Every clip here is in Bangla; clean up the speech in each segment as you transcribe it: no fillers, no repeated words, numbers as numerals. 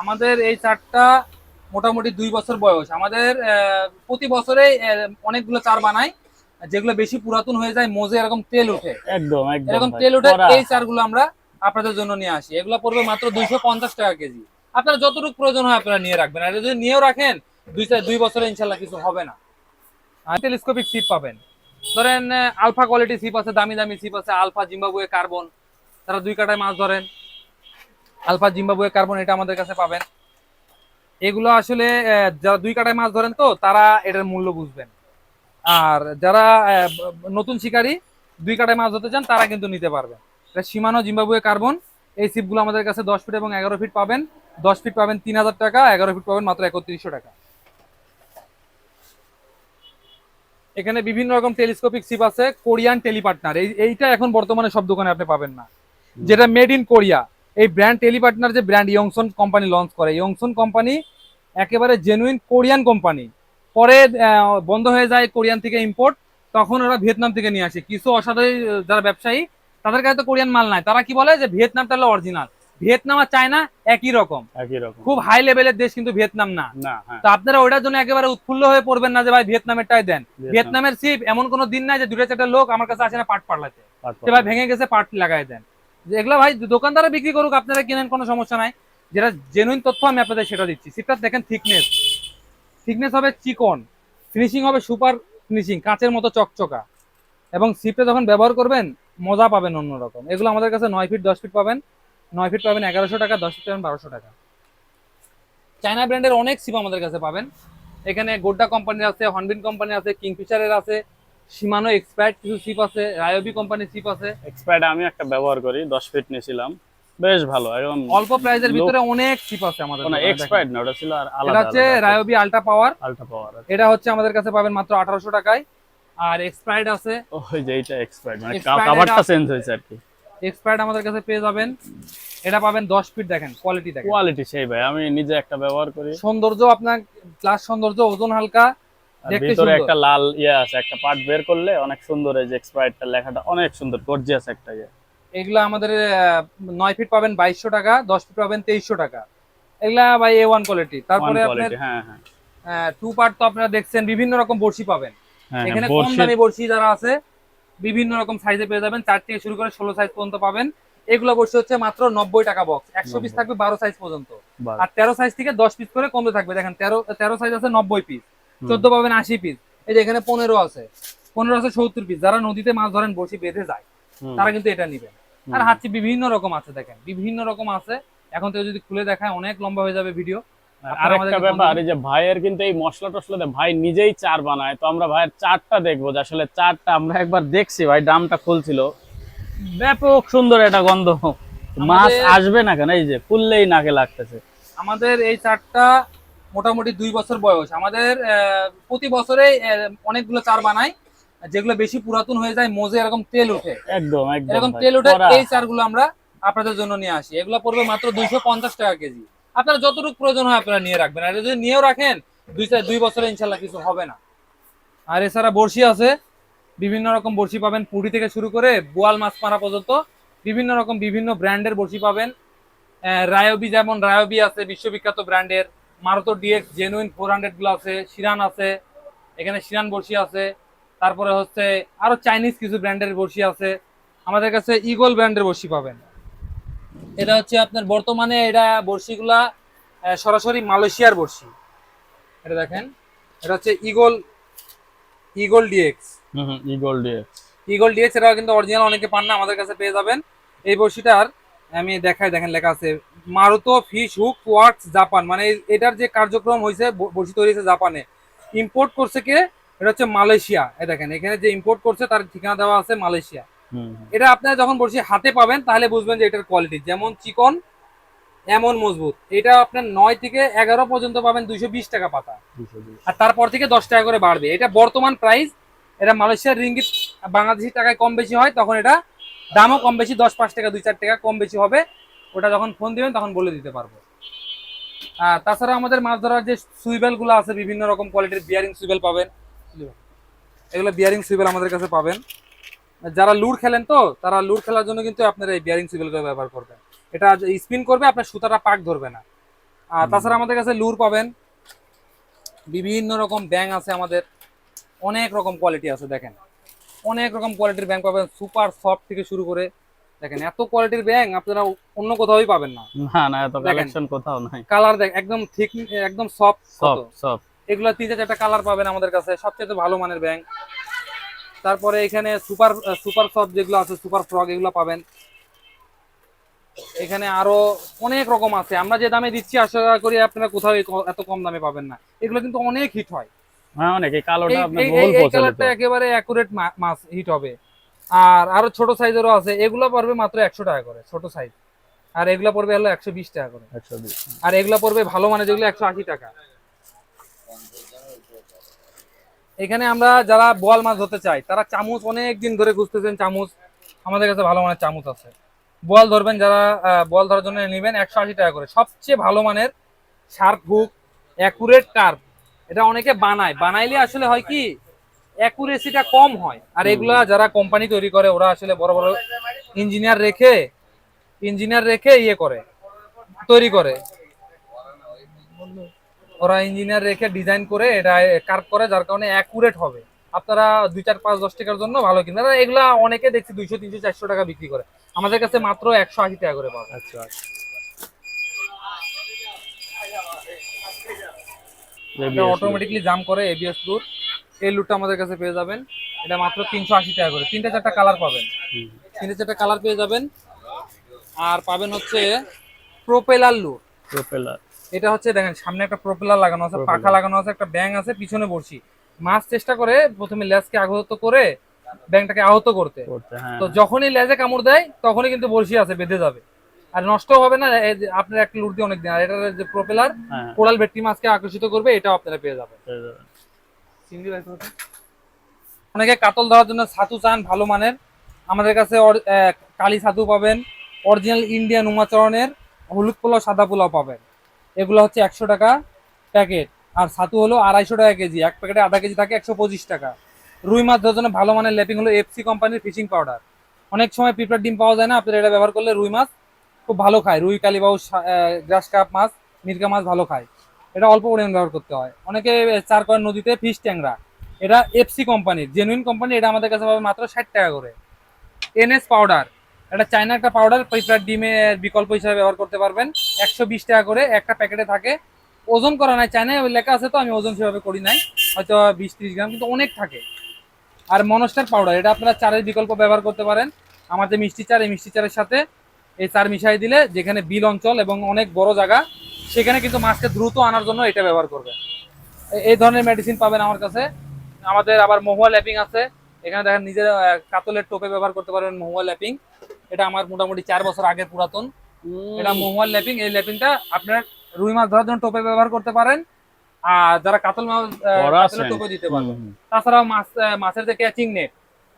আমাদের এই চারটা মোটামুটি 2 বছর বয়স। আমাদের প্রতি বছরে অনেকগুলো চার বানাই, যেগুলো বেশি পুরাতন হয়ে যায়, মোজে এরকম তেল উঠে, একদম একদম এরকম ভাই তেল উঠে, করা। এই চারগুলো আমরা আপনাদের জন্য নিয়ে আসি। এগুলো পড়বে মাত্র 250 টাকা কেজি। আপনার যতটুকু প্রয়োজন হয় আপনারা নিয়ে রাখবেন, আর যদি নিয়েও রাখেন 2 বছরে ইনশাল্লাহ কিছু হবে না। আর টেলিস্কোপিক সিপ পাবেন, ধরেন আলফা কোয়ালিটি সিপ আছে, দামি দামি সিপ আছে, আলফা জিম্বাবুয়ে কার্বন, তারা 2 কাটায় মাছ ধরেন, আলফা জিম্বাবুয়ে কার্বন এটা আমাদের কাছে পাবেন। এগুলো আসলে যারা 2 কাটায় মাছ ধরেন তো তারা এটার মূল্য বুঝবেন। আর যারা নতুন শিকারী 2 কাটায় মাছ ধরতে চান তারা কিন্তু নিতে পারবেন। এটা সীমানো জিম্বাবুয়ে কার্বন। এই সিপগুলো আমাদের কাছে 10 ফিট এবং 11 ফিট পাবেন। 10 ফিট পাবেন 3000 টাকা, 11 ফিট পাবেন মাত্র 3100 টাকা। এখানে বিভিন্ন রকম টেলিস্কোপিক সিপ আছে, কোরিয়ান টেলিপার্টনার, এইটা এখন বর্তমানে সব দোকানে আপনি পাবেন না, যেটা মেড ইন কোরিয়া। এই ব্র্যান্ড টেলিপার্টনার যে ব্র্যান্ড ইয়ংসন কোম্পানি লঞ্চ করে, ইয়ংসন কোম্পানি একেবারে জেনুইন কোরিয়ান কোম্পানি। পরে বন্ধ হয়ে যায় কোরিয়ান থেকে ইম্পোর্ট, তখন ওরা ভিয়েতনাম থেকে নিয়ে আসে। কিছু অসাধু যারা ব্যবসায়ী, তাদের কাছে তো কোরিয়ান মাল নাই, তারা কি বলে যে ভিয়েতনামটা হলো অরিজিনাল। ভিয়েতনাম আর চায়না একই রকম, একই রকম। খুব হাই লেভেলের দেশ কিন্তু ভিয়েতনাম না। না, হ্যাঁ। তো আপনারা ওইটার জন্য একেবারে উৎফুল্ল হয়ে পড়বেন না যে ভাই ভিয়েতনামেরটাই দেন। ভিয়েতনাম ভিয়েতনামের সিপ এমন কোনো দিন নাই যে 2টা 4টা লোক আমার কাছে আসে না পাট পাল্লাতে, পাট যে ভাই পাতা। ভেঙে গেছে পাট লাগাই দেন। যে এগুলো ভাই দোকানদারা বিক্রি করুক, আপনারা কিনেন, কোনো সমস্যা নাই। যেটা জেনুইন তথ্য আমি আপনাদের সেটা দিচ্ছি। সিপটা দেখেন, থিকনেস থিকনেস হবে চিকন, ফিনিশিং হবে সুপার ফিনিশিং, কাঁচের মতো চকচকা। এবং সিপটা যখন ব্যবহার করবেন মজা পাবেন অন্যরকম। এগুলো আমাদের কাছে 9 ফিট 10 ফিট পাবেন। 9 ফিট পাবেন 1100 টাকা, 10 ফিট পাবেন 1200 টাকা। চায়না ব্র্যান্ডের অনেক সিপ আমাদের কাছে পাবেন। এখানে গোড্ডা কোম্পানির আছে, হর্নবিল কোম্পানির আছে, কিংফিশারের আছে, শিমানো এক্সপার্ট কিছু সিপ আছে, রায়োবি কোম্পানির সিপ আছে। এক্সপার্ট আমি একটা ব্যবহার করি, 10 ফিট নিয়েছিলাম, বেশ ভালো একদম। অল্প প্রাইজের লোক ভিতরে অনেক সিপ আছে আমাদের না, দোকানে দেখেন। এক্সপার্ট না, ওটা ছিল আর এটা আলাদা হচ্ছে আলাদা রায়োবি আল্ট্রা পাওয়ার, আল্ট্রা পাওয়ার। এটা হচ্ছে আমাদের কাছে পাবেন মাত্র 1800 টাকায়। আর এক্সপার্ট আছে, ওই যে এইটা এক্সপার্ট, মানে এক্সপার্ট এটা কাভারটা চেঞ্জ হয়েছে আর কি। এক্সপার্ট আমাদের কাছে পেয়ে যাবেন। এটা পাবেন 10 ফিট, দেখেন কোয়ালিটি দেখেন, কোয়ালিটি সেই ভাই, আমি নিজে একটা ব্যবহার করি। সৌন্দর্য আপনার প্লাস সৌন্দর্য, ওজন হালকা, আর দেখতে ভিতরে সুন্দর। একটা লাল ইয়ে আছে, একটা পার্ট বের করলে অনেক সুন্দর, এই যে এক্সপার্টটা লেখাটা অনেক সুন্দর, গর্জিয়াস একটা ইয়ে। এগুলা আমাদের 9 ফিট পাবেন 2200 টাকা, 10 ফিট পাবেন 2300 টাকা। এগুলা ভাই A1 কোয়ালিটি। ওয়ান তারপরে আপনার কোয়ালিটি, হ্যাঁ হ্যাঁ। 2 পার্ট তো আপনারা দেখছেন, বিভিন্ন রকম বড়শি পাবেন। হ্যাঁ হ্যাঁ, এখানে কম বড়শির। দামি বড়শি যারা আছে বিভিন্ন রকম সাইজে পেয়ে যাবেন, 4 থেকে শুরু করে 16 সাইজ পর্যন্ত পাবেন। এগুলো বড়শি হচ্ছে মাত্র 90 টাকা বক্স, 100 পিস থাকবে 12 সাইজ পর্যন্ত। বাহ। আর 13 সাইজ থেকে 10 পিস করে কমতে থাকবে, দেখেন 13 সাইজ আছে 90 পিস, 14 পাবেন 80 পিস, এই যে এখানে 15 আছে, 15 আছে 70 পিস। যারা নদীতে মাছ ধরেন বড়শি বেঁধে যায় তারা কিন্তু এটা নিবেন। আর হাঁচি বিভিন্ন রকম আছে, দেখেন বিভিন্ন রকম আছে। এখন থেকে যদি খুলে দেখায় অনেক লম্বা হয়ে যাবে ভিডিও। আর একটা ব্যাপার, এই যে ভাইয়ের কিন্তু এই মশলা টসলা দিয়ে ভাই নিজেই চার বানায়, তো আমরা ভাইয়ের চারটা দেখবো, যে আসলে চারটা আমরা একবার দেখছি, ভাই ড্রামটা খুলছিল, ব্যাপক সুন্দর একটা গন্ধ, মাছ আসবে না কেন, এই যে খুললেই নাকে লাগতেছে। আমাদের এই চারটা মোটামুটি 2 বছর বয়স। আমাদের প্রতি বছরে অনেকগুলো চার বানাই, যেগুলো বেশি পুরাতন হয়ে যায়, মোজে এরকম তেল উঠে, একদম একদম এরকম ভাই তেল উঠে, করা। এই চারগুলো আমরা আপনাদের জন্য নিয়ে আসি। এগুলো পড়বে মাত্র 250 টাকা কেজি। আপনার যতটুকু প্রয়োজন হয় আপনারা নিয়ে রাখবেন, আর যদি নিয়েও রাখেন 2 বছরে ইনশাল্লাহ কিছু হবে না। আর এছাড়া বড়শি আছে, বিভিন্ন রকম বড়শি পাবেন, পুঁটি থেকে শুরু করে বোয়াল মাছ মারা পর্যন্ত বিভিন্ন রকম বিভিন্ন ব্র্যান্ডের বড়শি পাবেন। রায়োবি, যেমন রায়োবি আছে বিশ্ববিখ্যাত ব্র্যান্ডের, মারুতো ডিএক্স জেনুইন 400 গুলো আছে, শিরান আছে, এখানে শিরান বড়শি আছে। তারপরে হচ্ছে আরো চাইনিজ কিছু ব্র্যান্ডের বড়শি আছে। আমাদের কাছে ইগল ব্র্যান্ডের বড়শি পাবেন। এটা হচ্ছে আপনার বর্তমানে এটা বড়শিগুলা সরাসরি মালয়েশিয়ার বড়শি। এটা দেখেন, এটা হচ্ছে ইগল, ইগল ডিএক্স। ইগল দিয়ে। ইগল ডিএক্স এটা কিন্তু অরিজিনাল, অনেকে পান না, আমাদের কাছে পেয়ে যাবেন। এই বড়শিটার আমি দেখাই, দেখেন লেখা আছে মারুতো ফিশ হুক ওয়ার্কস জাপান, মানে এটার যে কার্যক্রম হয়েছে, বড়শি তৈরি হয়েছে জাপানে, ইম্পোর্ট করছে কে, এটা হচ্ছে মালয়েশিয়া। এই দেখেন এখানে যে ইম্পোর্ট করছে তার ঠিকানা দেওয়া আছে মালয়েশিয়া। এটা আপনারা যখন বড়শি হাতে পাবেন তাহলে বুঝবেন যে এটার কোয়ালিটি যেমন চিকন এমন মজবুত। এটা আপনার 9 থেকে 11 পর্যন্ত পাবেন 220 টাকা পাতা, আর তারপর থেকে 10 টাকা করে বাড়বে। এটা বর্তমান প্রাইস, এটা মালয়েশিয়ার রিঙ্গিত বাংলাদেশি টাকায় কম বেশি হয়, তখন এটা দামও কম বেশি 10-5 টাকা 2-4 টাকা কম বেশি হবে। ওটা যখন ফোন দিবেন তখন বলে দিতে পারবো। তাছাড়া আমাদের মাছ ধরার যে সুইবেল গুলো আছে, বিভিন্ন রকম কোয়ালিটির বিয়ারিং সুইবেল পাবেন। এগুলো বিয়ারিং সুইবেল আমাদের কাছে পাবেন। যারা লুর খেলেন তো তারা লুর খেলার জন্য কিন্তু আপনার এই বিয়ারিং সুইবেল ব্যবহার করবেন। এটা স্পিন করবে, আপনার সুতাটা পাক ধরবে না। আর তাছাড়া আমাদের কাছে লুর পাবেন, বিভিন্ন রকম ব্যাং আছে আমাদের, অনেক রকম কোয়ালিটি আছে। দেখেন অনেক রকম কোয়ালিটির ব্যাং পাবেন, সুপার সফট থেকে শুরু করে। দেখেন এত কোয়ালিটির ব্যাং আপনারা অন্য কোথাওই পাবেন না। না না, এত দেখেন কালেকশন কোথাও নাই। কালার দেখ একদম ঠিক, একদম সফট কত। সব সব এগুলা 3-4টা কালার পাবেন আমাদের কাছে, সবচেয়ে ভালো মানের ব্যাং। তারপরে এখানে সুপার সুপার সফট যেগুলো আছে, সুপার ফ্রক, এগুলো পাবেন। এখানে আরো অনেক রকম আছে, আমরা যে দামে দিচ্ছি আশা করি আপনারা কোথাও এত কম দামে পাবেন না। এগুলো কিন্তু অনেক হিট হয়। হ্যাঁ, অনেক। এই কালোটা আপনার এই বহুল এই প্রচলিত। কালারটা একেবারে অ্যাকুরেট মাছ হিট হবে। আর আরো ছোট সাইজেরও আছে, এগুলো পড়বে মাত্র 100 টাকা করে ছোট সাইজ। আর এগুলো পড়বে হলো 120 টাকা করে। 120। আর এগুলো পড়বে ভালো মানে যেগুলো 180 টাকা। এখানে আমরা যারা বোয়াল মাছ ধরতে চাই তারা চামচ অনেক দিন ধরে খুঁজতেছেন, চামচ আমাদের কাছে ভালো মানের চামচ আছে। বোয়াল ধরবেন যারা, বোয়াল ধরার জন্য নেবেন 180 টাকা করে, সবচেয়ে ভালো মানের শার্প হুক, অ্যাকুরেট কার্ভ। এটা অনেকে বানাইলে আসলে হয় কি অ্যাকুরেসিটা কম হয়। আর এগুলা যারা কোম্পানি তৈরি করে ওরা আসলে বড় বড় ইঞ্জিনিয়ার রেখে ইয়ে করে, তৈরি করে। ওরা ইঞ্জিনিয়ার রেখে ডিজাইন করে এটা কার্ভ করে, যার কারণে অ্যাকুরেট হবে। আপনারা 2, 4, 5, 10 টাকার জন্য ভালো কিনবেন। আর এগুলা অনেকে দেখছি 200, 300, 400 টাকা বিক্রি করে, আমাদের কাছে মাত্র 180 টাকা করে পাবে। আচ্ছা, এটা অটোমেটিকলি জাম করে, এবিএস লুট। এই লুটটা আমাদের কাছে পেয়ে যাবেন, এটা মাত্র 380 টাকা করে। 3-4টা কালার পাবেন, 3-4টা কালার পেয়ে যাবেন। আর পাবেন হচ্ছে প্রোপেলার লুট। প্রোপেলার। এটা হচ্ছে দেখেন সামনে একটা প্রোপেলার লাগানো আছে, পাখা লাগানো আছে, একটা ব্যাং আছে, পিছনে বড়শি। মাছ চেষ্টা করে প্রথমে লেজকে আঘাত করে ব্যাংটাকে আহত করতে। হ্যাঁ, তো যখনই লেজে কামড় দেয় তখনই কিন্তু বড়শি আছে বেঁধে যাবে, আর নষ্ট হবে না। আপনার একটা লুট দিয়ে অনেক দিন। আর এটার যে প্রোপেলার হ্যাঁ, কোরাল ভেটকি মাছকে আকর্ষিত করবে, এটাও আপনারা পেয়ে যাবেন। পেয়ে যাবেন। অনেকে কাতল ধরার জন্য ছাতু চান ভালো মানের, আমাদের কাছে কালি ছাতু পাবেন, অরিজিনাল ইন্ডিয়ান উমাচরণের হলুদ পোলাও, সাদা পোলাও পাবেন। এগুলো হচ্ছে 100 টাকা প্যাকেট। আর ছাতু হলো 250 টাকা কেজি, এক প্যাকেটে আধা কেজি থাকে 125 টাকা। রুই মাছ ধরার জন্য ভালো মানের ল্যাপিং হলো এফসি কোম্পানির ফিশিং পাউডার। অনেক সময় পিঁপড়ার ডিম পাওয়া যায় না, আপনারা এটা ব্যবহার করলে রুই মাছ খুব ভালো খায়। রুই, কালীবাউস, গ্রাস কাপ মাছ, মিরকা মাছ ভালো খায়। এটা অল্প পরিমাণ ব্যবহার করতে হয়। অনেকে চার কয়েন নদীতে ফিশ ট্যাংরা, এটা এফসি কোম্পানির জেনুইন কোম্পানি, এটা আমাদের কাছে পাবে মাত্র 60 টাকা করে। এনএস পাউডার, এটা চায়না একটা পাউডার, পিঁপড়ার ডিমের বিকল্প হিসাবে ব্যবহার করতে পারবেন। 120 টাকা করে একটা প্যাকেটে থাকে। ওজন করা নাই, চায়নায় লেখা আছে, তো আমি ওজন সেভাবে করি নাই, হয়তো 20-30 গ্রাম, কিন্তু অনেক থাকে। আর মনস্টার পাউডার, এটা আপনারা চারের বিকল্প ব্যবহার করতে পারেন। আমাদের মিষ্টি চার, এই মিষ্টি চারের সাথে এই চার মিশাই দিলে যেখানে বিল অঞ্চল এবং অনেক বড় জায়গা সেখানে কিন্তু মাছকে দ্রুত আনার জন্য এটা ব্যবহার করবেন। এই ধরনের মেডিসিন পাবেন আমার কাছে। আমাদের আবার মহুয়া ল্যাপিং আছে, এখানে দেখেন নিজের কাতলের টোপে ব্যবহার করতে পারবেন মহুয়া ল্যাপিং। এটা আমার মোটামুটি 4 বছর আগের পুরাতন। এটা মহুয়া ল্যাপিং, এই ল্যাপিংটা আপনার রুই মাছ ধরার জন্য টোপে ব্যবহার করতে পারেন, আর যারা কাতল মাছ কাতলের টোপে দিতে পারবেন। তাছাড়াও মাছের যে ক্যাচিং নেট,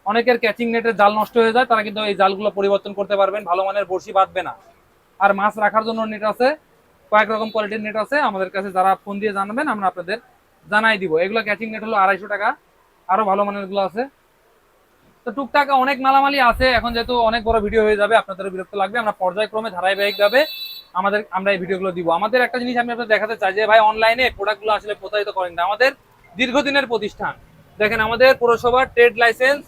অনেকের ক্যাচিং নেটের জাল নষ্ট হয়ে যায়, তারা কিন্তু এই জালগুলো পরিবর্তন করতে পারবেন, ভালো মানের বড়শি বাঁধবে না। আর মাছ রাখার জন্য নেট আছে, কয়েক রকম কোয়ালিটির নেট আছে আমাদের কাছে, যারা ফোন দিয়ে জানাবেন আমরা আপনাদের জানাই দিব। এগুলো ক্যাচিং নেট হলো 250 টাকা, আরো ভালো মানের গুলো আছে। তো টুকটাক অনেক মালামালি আছে, এখন যেহেতু অনেক বড় ভিডিও হয়ে যাবে আপনাদের বিরক্ত লাগবে, আমরা পর্যায়ক্রমে ধারাবাহিকভাবে আমরা এই ভিডিওগুলো দিব। আমাদের একটা জিনিস আমি আপনাদের দেখাতে চাই যে ভাই অনলাইনে প্রোডাক্টগুলো আসলে প্রতারিত করেন না, আমাদের দীর্ঘদিনের প্রতিষ্ঠান। দেখেন আমাদের পৌরসভার ট্রেড লাইসেন্স,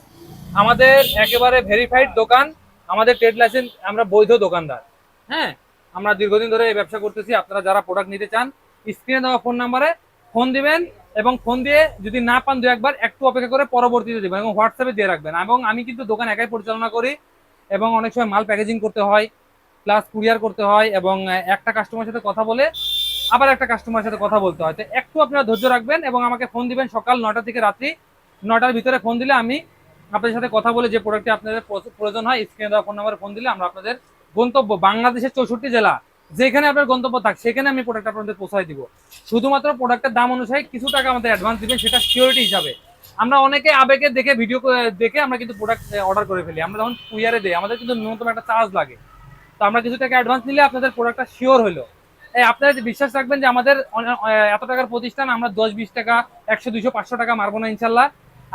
আমাদের একেবারে ভেরিফাইড দোকান, আমাদের ট্রেড লাইসেন্স, আমরা বৈধ দোকানদার। হ্যাঁ, আমরা দীর্ঘদিন ধরে এই ব্যবসা করতেছি। আপনারা যারা প্রোডাক্ট নিতে চান স্ক্রিনে দেওয়া ফোন নাম্বারে ফোন দিবেন, এবং ফোন দিয়ে যদি না পান 2-1 বার একটু অপেক্ষা করে পরবর্তীতে দেবেন, এবং হোয়াটসঅ্যাপে দিয়ে রাখবেন। এবং আমি কিন্তু দোকান একাই পরিচালনা করি, এবং অনেক সময় মাল প্যাকেজিং করতে হয়, প্লাস কুরিয়ার করতে হয়, এবং একটা কাস্টমারের সাথে কথা বলে আবার একটা কাস্টমারের সাথে কথা বলতে হয়। তো একটু আপনারা ধৈর্য রাখবেন এবং আমাকে ফোন দিবেন সকাল 9টা থেকে রাত্রি 9টার ভিতরে ফোন দিলে আমি আপনাদের সাথে কথা বলে যে প্রোডাক্টটি আপনাদের প্রয়োজন হয় স্ক্রিনে দেওয়া ফোন নাম্বারে ফোন দিলে আমরা আপনাদের গন্তব্য বাংলাদেশের 64 জেলা যেখানে আপনার গন্তব্য থাক সেখানে আমি প্রোডাক্ট আপনাদের পৌঁছায় দিব। শুধুমাত্র প্রোডাক্টের দাম অনুযায়ী কিছু টাকা আমাদের অ্যাডভান্স দিবেন, সেটা সিকিউরিটি হিসাবে। আমরা অনেকে আবেগে দেখে ভিডিও দেখে আমরা কিন্তু প্রোডাক্ট অর্ডার করে ফেলি, আমরা যখন কুরিয়ারে দেই আমাদের কিন্তু ন্যূনতম একটা চার্জ লাগে। তো আমরা কিছু টাকা অ্যাডভান্স নিলে আপনাদের প্রোডাক্টটা শিওর হলো। আপনারা বিশ্বাস রাখবেন যে আমাদের এত টাকার প্রতিষ্ঠান, আমরা 10-20 টাকা 100-200-500 টাকা মারবো না ইনশাল্লাহ।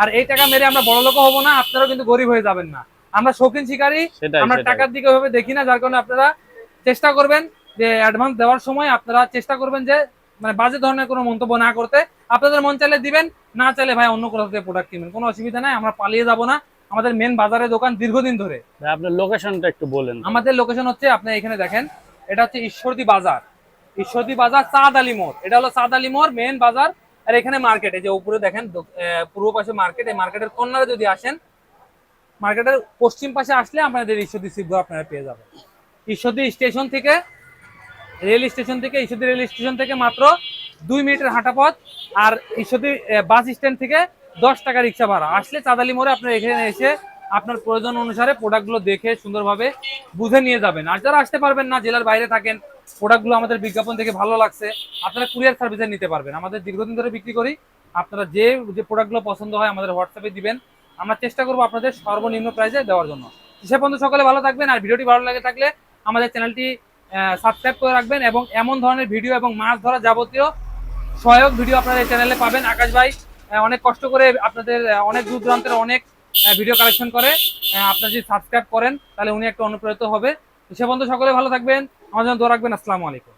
আর এই টাকা মেরে আমরা বড় লোক হবো না, আপনারাও কিন্তু গরিব হয়ে যাবেন না। আমরা শৌখিন শিকারী, আমরা টাকার দিকে ভাবে দেখি না, যার কারণে আপনারা চেষ্টা করবেন যে অ্যাডভান্স দেওয়ার সময় আপনারা চেষ্টা করবেন যে মানে বাজে ধরনের কোনো মন্তব্য না করতে। আপনাদের মন চাইলে দিবেন, না চাইলে ভাই অন্য কোথাও থেকে প্রোডাক্ট কিনবেন, কোনো অসুবিধা নাই, আমরা পালিয়ে যাব না। আমাদের মেন বাজারে দোকান দীর্ঘদিন ধরে। ভাই আপনার লোকেশনটা একটু বলেন। আমাদের লোকেশন হচ্ছে, আপনি এখানে দেখেন, এটা হচ্ছে ঈশ্বরদী বাজার, ঈশ্বরদী বাজার চাঁদ আলী মোড়, এটা হলো চাঁদ আলী মোড় মেন বাজার। আর এখানে মার্কেট, এই যে উপরে দেখেন পূর্ব পাশে মার্কেট, এই মার্কেটের কর্নারে যদি আসেন, মার্কেটের পশ্চিম পাশে আসলে আপনাদের ঈশ্বরদী শিবঘর আপনারা পেয়ে যাবেন। ঈশ্বরদী স্টেশন থেকে, রেল স্টেশন থেকে, ঈশ্বরদী রেল স্টেশন থেকে মাত্র 2 মিনিটের হাঁটা পথ। আর ঈশ্বরদী বাস স্ট্যান্ড থেকে 10 টাকা রিক্সা ভাড়া। আসলে চাঁদ আলী মোড়ে আপনার এখানে এসে আপনার প্রয়োজন অনুসারে প্রোডাক্টগুলো দেখে সুন্দরভাবে বুঝে নিয়ে যাবেন। আর যারা আসতে পারবেন না, জেলার বাইরে থাকেন, প্রোডাক্টগুলো আমাদের বিজ্ঞাপন দেখে ভালো লাগছে, আপনারা কুরিয়ার সার্ভিসে নিতে পারবেন। আমাদের দীর্ঘদিন ধরে বিক্রি করি। আপনারা যে যে প্রোডাক্টগুলো পছন্দ হয় আমাদের হোয়াটসঅ্যাপে দিবেন, আমরা চেষ্টা করবো আপনাদের সর্বনিম্ন প্রাইসে দেওয়ার জন্য। সে পর্যন্ত সকলে ভালো থাকবেন। আর ভিডিওটি ভালো লাগে থাকলে আমাদের চ্যানেলটি সাবস্ক্রাইব করে রাখবেন, এবং এমন ধরনের ভিডিও এবং মাছ ধরা যাবতীয় সহায়ক ভিডিও আপনারা এই চ্যানেলে পাবেন। আকাশ ভাই অনেক কষ্ট করে আপনাদের অনেক দূর দূরান্তের অনেক ভিডিও কালেকশন করে। আপনারা যদি সাবস্ক্রাইব করেন তাহলে উনি একটু অনুপ্রাণিত হবে। সে পর্যন্ত সকলে ভালো থাকবেন, আমার জন্য দোয়া রাখবেন। আসসালামু আলাইকুম।